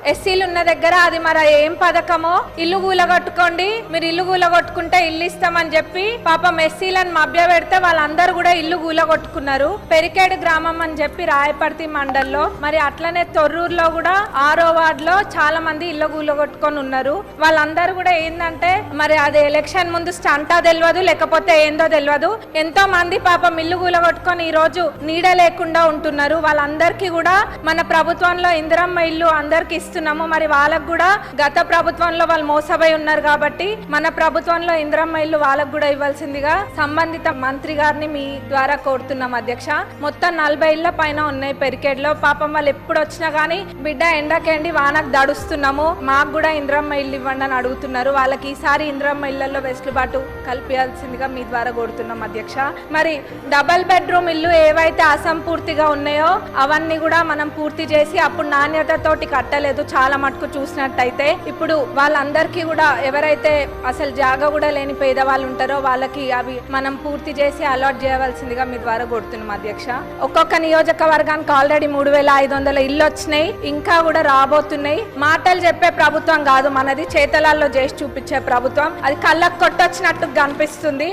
ఎస్సీలు ఉన్న దగ్గర అది మరి ఏం పథకమో, ఇల్లు కూలగొట్టుకోండి, మీరు ఇల్లు కూలగొట్టుకుంటే ఇల్లు ఇస్తామని చెప్పి పాపం ఎస్సీలను మభ్య పెడితే వాళ్ళందరూ కూడా ఇల్లు కూలగొట్టుకున్నారు. పెరికేడు గ్రామం అని చెప్పి రాయపర్తి మండల్లో, మరి అట్లనే తొర్రూరులో కూడా 6వ వార్డులో చాలా మంది ఇల్లు కూలగొట్టుకొని ఉన్నారు. వాళ్ళందరూ కూడా ఏంటంటే మరి అది ఎలక్షన్ ముందు స్టంటా తెలియదు, లేకపోతే ఏందో తెలియదు. ఎంతో మంది పాపం ఇల్లు కూలగొట్టుకొని ఈ రోజు నీడ లేకుండా ఉంటున్నారు. వాళ్ళందరికీ కూడా మన ప్రభుత్వంలో ఇందిరమ్మ ఇల్లు అందరికి ఇస్తున్నాము. మరి వాళ్ళకు కూడా గత ప్రభుత్వంలో వాళ్ళు మోసపోయి ఉన్నారు కాబట్టి మన ప్రభుత్వంలో ఇందిరమ్మ ఇల్లు వాళ్ళకు కూడా ఇవ్వాల్సిందిగా సంబంధిత మంత్రి గారిని మీ ద్వారా కోరుతున్నాం అధ్యక్ష. మొత్తం 40 ఇళ్ల పైన ఉన్నాయి పెరికేడ్లో. పాపం వాళ్ళు ఎప్పుడు వచ్చినా గానీ బిడ్డ ఎండకేండి వానకు దడుస్తున్నాము, మాకు కూడా ఇందిరమ్మ ఇల్లు ఇవ్వండి అని అడుగుతున్నారు. వాళ్ళకి ఈసారి ఇందిరమ్మ ఇళ్లలో వెసులుబాటు కల్పించాల్సిందిగా మీ ద్వారా కోరుతున్నాం అధ్యక్ష. మరి డబల్ బెడ్రూమ్ ఇల్లు ఏవైతే అసంపూర్తిగా ఉన్నాయో అవన్నీ కూడా మనం పూర్తి చేసి, అప్పుడు నాణ్యతతోటి కట్టలేదు చాలా మటుకు చూసినట్టయితే. ఇప్పుడు వాళ్ళందరికీ కూడా ఎవరైతే అసలు జాగా కూడా లేని పేదవాళ్ళు ఉంటారో వాళ్ళకి అవి మనం పూర్తి చేసి అలాట్ చేయవలసిందిగా మీ ద్వారా కోరుతున్నాం అధ్యక్ష. ఒక్కొక్క నియోజకవర్గానికి ఆల్రెడీ 3500 ఇల్లు వచ్చినాయి, ఇంకా కూడా రాబోతున్నాయి. మాటలు చెప్పే ప్రభుత్వం కాదు మనది, చేతలాల్లో చేసి చూపించే ప్రభుత్వం. అది కళ్ళకు కొట్టొచ్చినట్టు కనిపిస్తుంది.